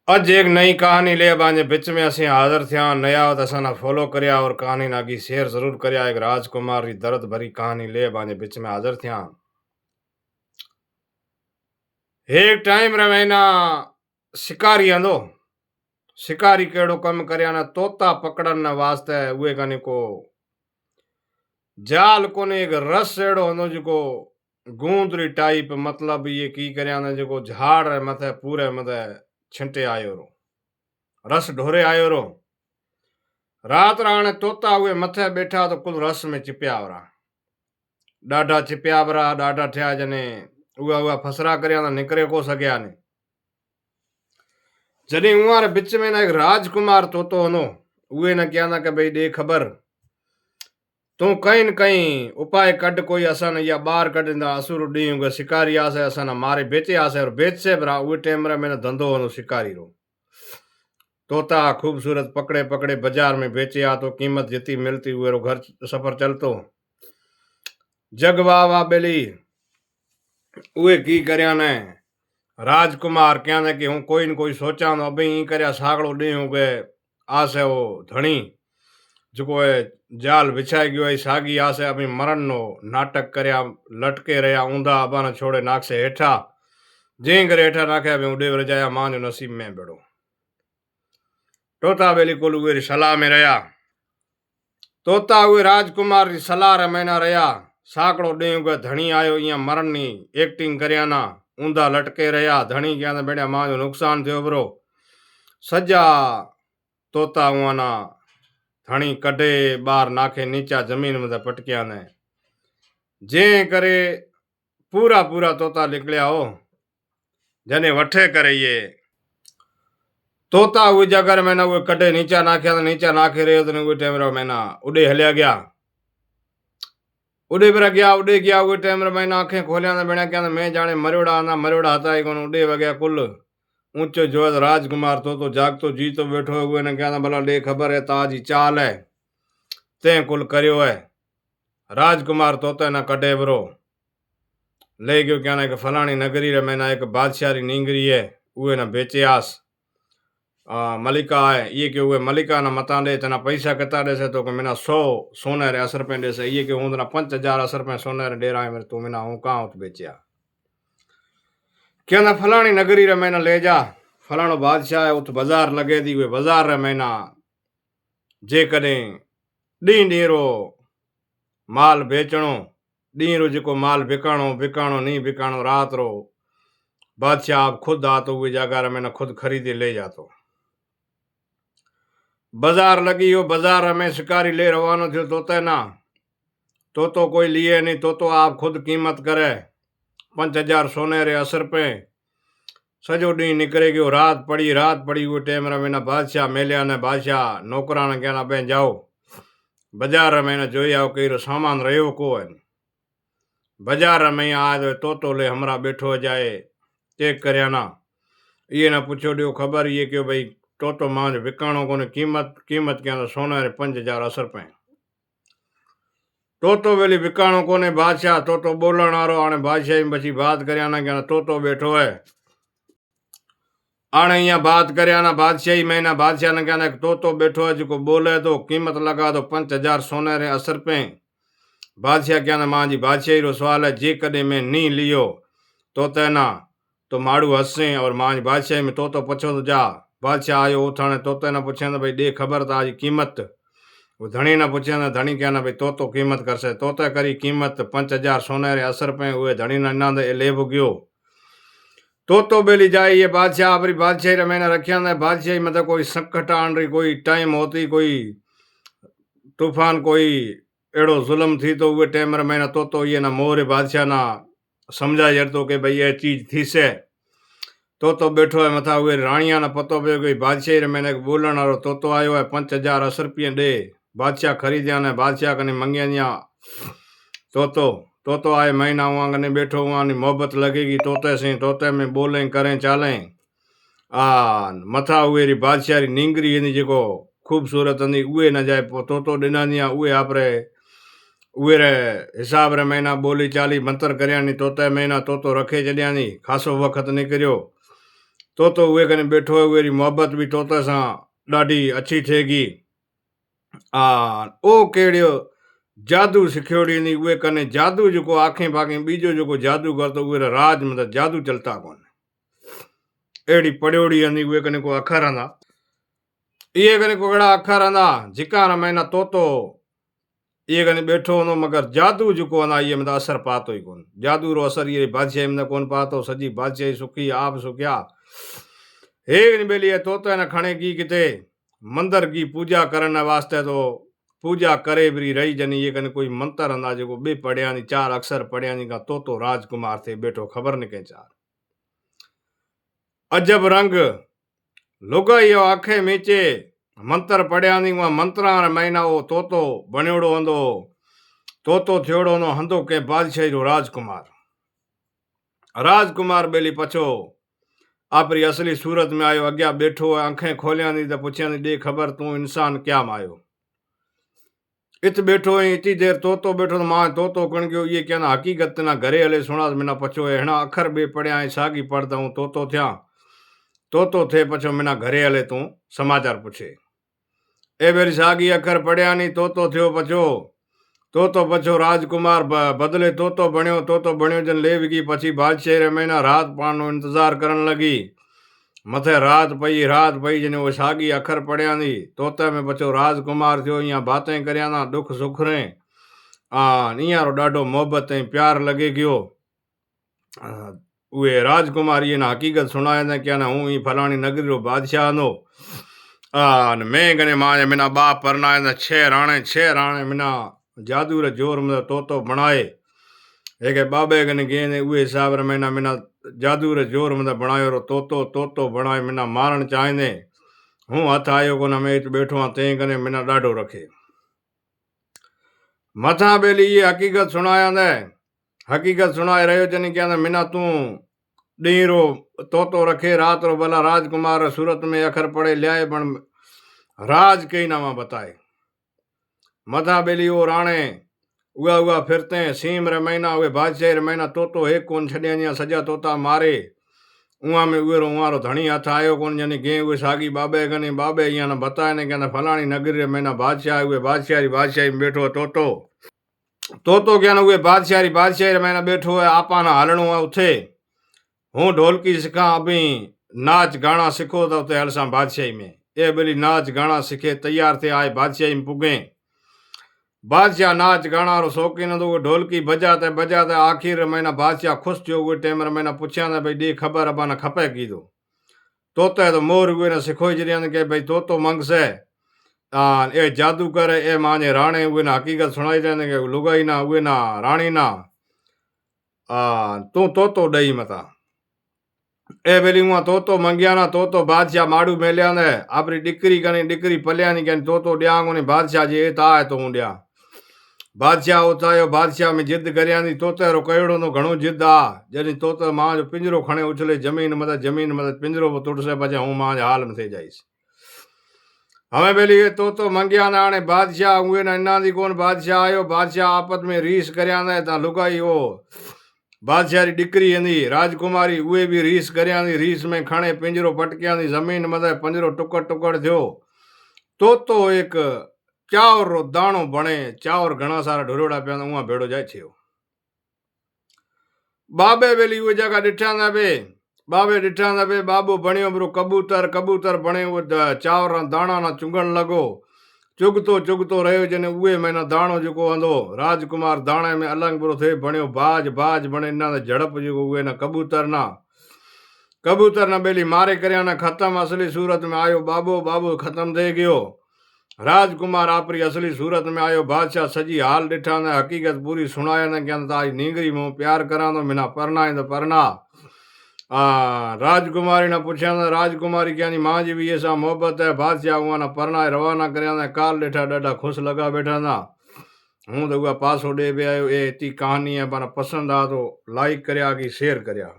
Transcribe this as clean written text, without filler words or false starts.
अज एक नई कहानी ले बांजे बिच में असीं हाज़िर थिया नया त असां फॉलो करया और कहानी नागी शेयर ज़रूर करया। एक राजकुमार री दर्द भरी कहानी ले बांजे बिच में हाज़िर थिया। एक टाइम रहे ना शिकारी आंदो। शिकारी केड़ो कम करया ना तोता पकड़न ना वास्ते उहे कने को जाल कोने एक रस एड़ो होंदो जको गूंदरी टाइप मतलब ये की करया ना जको झाड़ रे मथे पूरे मथे छिंटे आयो रो रस ढोरे आयो रो। रात राणे तोता हुए मथे बैठा तो कुल रस में चिपया वरा डाढा चिपया वरा डाढा ठया जने उहा उहा फसरा करया ना निकरे को सग्या ने। जने उहार बिच में ना एक राजकुमार तोतो हनो उहे न क्या ना के भाई दे खबर तू कहीं न कहीं उपाय कड कोई असन या बाहर कडिंदा असुर डी शिकारी आसे असन मारे बेचे आसे और बेच से बरा उहे टाइम रे मैंने धंधो हनो शिकारी रो। तोता खूबसूरत पकड़े पकड़े बाजार में बेचे आ तो कीमत जितनी मिलती हुए रो घर सफर चलतो। जग वाह वाह बेली उहे की करया ने राजकुमार क्या ने कि हूँ कोई न कोई सोचा न अभी ई करया सागड़ो डी हूँ के आसे वो धणी जो है जाल बिछाई गयो है सागी आसे अभी मरण नो नाटक करया लटके रहा ऊंधा अबा न छोड़े नाक से हेठा जे करे हेठा नाखे अभी उड़े वर जाया मान नसीब में बेड़ो। तोता बेली कोल उहे सलाह में रहा तोता हुए राजकुमार री सलाह रे महीना रहा साकड़ो ॾेऊं के धणी आयो इं मरण नी एक्टिंग करया ना ऊंधा लटके रहा धणी क्या बेड़ा मां जो नुकसान थियो बरो सजा तोता हुआ ना धणी कढे बार नाखे नीचा जमीन में पटकिया ने जे करे पूरा पूरा तोता निकलिया हो जने वठे करे ये तोता हुई जगह मैंने वो कटे नीचा नाख्या नीचा नाखे रहे तो टाइम रो मैंने उड़े हलिया गया उड़े पर गया उड़े गया वो टाइम मैंने आंखें खोलिया ना बेड़ा क्या मैं जाने मरोड़ा ना मरोड़ा था ही कौन उड़े वगैया कुल ऊंचो जो राजकुमार तो जागतो जी तो बैठो हुए ने क्या भला ले खबर है ताज ही चाल है ते कुल करियो है राजकुमार तोते ना कटे बरो ले गयो क्या ना एक फलानी नगरी रे मैंने एक बादशाह री नींगरी है उहे ना बेचे आस मलिका है ये कि उहे मलिका ना मता दे तना पैसा किता दे से तो कि मैंने 100 सोने रे असर पे दे से ये कि हूं 5000 असर पे सोने रे डेरा है मेरे तू मैंने हूं कहां तो बेचिया क्या ना फलानी नगरी रे मैंने ले जा फलानो बादशाह है उत बाजार लगे दी हुए बाजार रे मैंने जे कदे डी रो माल बेचणो डी रो जो माल बिकाणो बिकाणो नहीं बिकाणो रात रो बादशाह आप खुद आतो हुए जगह रे मैंने खुद खरीदे ले जातो बाजार लगी हो बाजार में शिकारी ले रवानो थियो तोते ना तो कोई लिए नहीं तो आप खुद कीमत करे 5000 सोने रे असर पे सजो डी निकले गयो रात पड़ी वो टाइम रे मैंने बादशाह मेलिया ने बादशाह नौकरा ने कहना बे जाओ बाजार में जोई आओ कई सामान रहो को है बाजार में आज तो ले हमरा बैठो जाए चेक करया ना ये ना पूछो दियो खबर ये क्यों भाई तो मांझ विकाणो को कीमत कीमत क्या सोना रे 5000 असर पे तो वेली विकाणो कोने बादशाह तो बोलण आरो आने बादशाह बची बात करया ना क्या तो बैठो है आने यहाँ बात करया ना बादशाही में ना बादशाह ने क्या तो बैठो है जो बोले तो कीमत लगा दो 5000 सोने रे असर पे बादशाह क्या ना मां जी बादशाही रो सवाल है जे कदे मैं नहीं लियो तो ना तो माड़ू हसे और मां जी बादशाही में तो पूछो तो जा बादशाह आयो उठाने तोते ना पूछे भाई दे खबर था आज कीमत वो धनी ना पूछे ना धनी क्या ना भाई तो कीमत कर से तोते करी कीमत 5000 सोने रे असर पे हुए धनी ना ना ले गयो तो बेली जाए ये बादशाह अपनी बादशाही रे मैंने रखिया ना बादशाही मतलब कोई संकट आन रही कोई टाइम होती कोई तूफान कोई एड़ो जुल्म थी तो उहे टाइम रे मैंने तो ये ना मोर बादशाह ना समझा जरतो के भाई ये चीज थी से तो बैठो है मथा हुए राणिया ना पतो पे कोई बादशाही रे मैंने बोलण वालो तो आयो है 5000 असर रुपये दे बादशाह खरीदिया ने बादशाह कने मंगिया तो आए महीना हुआ कने बैठो हुआ मोहब्बत लगेगी तोते से तोते में बोलें करें चालें मथा हुए री बादशाह री नींगरी नी जो खूबसूरत हंदी उहे न जाए तो डिना दिया उहे आपरे उहे रे हिसाब रे महीना बोली चाली मंत्र करया नी तोते महीना तो रखे छड़िया नी खासो वक्त निकरियो तोतो उहे कने बैठो है उहेरी मोहब्बत भी तोते सां ॾाढी अच्छी थिएगी। ओ कहिड़ो जादू सिखियोड़ी नी उहे कने जादू जेको आखें पाखें ॿीजो जेको जादूगर तो उहे राज मतलब जादू चलता कोन अहिड़ी पढ़ियोड़ी हंदी उहे कने को अखर हंदा इहे कने को अहिड़ा अखर हंदा जिका मैना तोतो इहे कने बैठो हूंदो मगर जादू जेको हंदा इहे मतलब असर पातो ई कोन जादू रो असर इहे बादशाही में कोन पातो सॼी बादशाही सुखी आप सुखिया हे बेली तोते न खणे की किते मंदिर की पूजा करण वास्ते तो पूजा करे भी रही जनी ये कने कोई मंत्र हंदा जो बे पढ़िया नी 4 अक्षर पढ़िया नी का तोतो राजकुमार थे बैठो खबर न के 4 अजब रंग लुगाई आखे मीचे मंत्र पढ़िया नी वहाँ मंत्रा महीना वो तोतो बणियोड़ो हंदो तोतो थियोड़ो हंदो हंदो के बादशाही रो राजकुमार बेली पछो आपरी असली सूरत में आयो अग्या बैठो आंखें खोलिया नी तो पुछिया नी दे खबर तू इंसान क्या मायो इत बैठो इतनी देर तोतो बैठो तो मां तोतो कण गयो ये क्या ना हकीकत ना घरे हले सुना मिना पछो हेणा अखर बे पढ़िया सागी पढ़ता हूँ तोतो थिया तोतो थे पछो मिना घरे हले तू समाचार पूछे ए बेरी सागी अखर पढ़िया नी तोतो थियो पछो राजकुमार बदले तोतो बण्यो जन ले विगी पछी बादशाह रे महीना रात पानो इंतजार करन लगी मथे रात पई जने वो सागी अखर पढ़िया नी तोते में पछो राजकुमार थियो इया बातें करया ना दुख सुख रे इया रो डाडो मोहब्बत प्यार लगे गयो उहे राजकुमार ये ना हकीकत सुनाए ने क्या ना हूँ ई फलानी नगरी रो बादशाह नो मैं गने मां मिना बाप परनाए ने 6 राणे मिना जादू रे जोर में तोतो बनाए एक बाबे गने गे ने उहे हिसाब रे मिना जादू रे जोर में बनायो रो तोतो बनाए मिना मारण चाहे हूँ हथ आयो को मैं बैठो ते कने मिना डाडो रखे मथा बेली ये हकीकत सुनाया ने हकीकत सुनाए रहो जनी क्या मिना तू डी रो तोतो रखे रात रो भला राजकुमार सूरत में अखर पढ़े लियाए पण राज कई नामा बताए मथा बेली वो राणे उगा फिरते सीम रे महीना उहे बादशाह रे महीना तोतो एक कोन छड़िया सजा तोता मारे उहाँ में उहाँ रो धणी हथ आयो कोन जने गे उहे सागी बाबे इया न बताए ने क्या फलानी नगरी रे महीना बादशाह उहे बादशाही में बैठो तोतो क्या उहे बादशाही रे महीना बैठो है आपा ना हलणो है उथे हूँ ढोलकी सिखा अभी नाच गाना सिखो तो उते हलसा बादशाही में ए बेली नाच गाना सिखे तैयार थे आए बादशाही में पुगे बादशाह नाच गाना रो शौकीन तो ढोलकी बजाते आखिर महीना बादशाह खुश थो उहे टाइम महीना पुछिया ने भाई दी खबर अबा न खपे कीधो तोते तो मोर उहे न सिखोई जरिया ने के भाई तोतो मंगसे ए जादू करे ए माने राणे उहे न हकीकत सुनाई देने के लुगाई ना उहे ना राणी ना तू तोतो डई मता ए बेली वहाँ तोतो मंगिया ना तोतो बादशाह माड़ू मेलिया ने आपरी डिक्री पलिया नहीं कहनी तोतो दिया कोनी बादशाह जी ता है तो हूँ दिया बादशाह उतायो बादशाह में जिद करिया नी तोते रो कयोड़ो नो घणो जिद आ जनी तोते मां जो पिंजरो खणे उछले जमीन मत पिंजरो तुड़से बजे हूँ मां हाल में थे जाइस हमें बेली तोतो मंगिया ना आने बादशाह उहे ना इना दी कोन बादशाह आयो बादशाह आपत में रीस करिया ने ता लुगाई हो बादशाह री डिक्री हंदी राजकुमारी उहे भी रीस करिया नी रीस में खणे पिंजरो पटकिया नी जमीन मत पिंजरो टुकड़ थियो तोतो एक चावर रो दाणो बणे चावर घणा सारा ढोरोड़ा पिया उहाँ भेड़ो जाए छे बाबे बेली उहे जगह डिठा ना बे बाबू बणियो बरो कबूतर बणे वो चावर दाणा ना चुंगण लगो चुगतो रहो जने उहे मैंने दाणो जो हंदो राजकुमार दाणे में अलंग बुरो थे बणियो बाज बणे ना झड़प जो उहे ना कबूतर ना बेली मारे करया ना खत्म असली सूरत में आयो बाबू खत्म थे गयो राजकुमार आपरी असली सूरत में आयो बादशाह सजी हाल डिठा ने हकीकत पूरी सुनाया ने क्या ताज नींगरी मो प्यार करा तो मिना परना राजकुमारी ने पूछा ना राजकुमारी क्या मां जी भी ऐसा मोहब्बत है बादशाह हुआ ना परना रवाना करया काल डिठा डाडा खुश लगा बैठा ना हूँ तो पासो डे पे आयो ए इतनी कहानी है पर पसंद आ तो लाइक करया कि शेयर करया।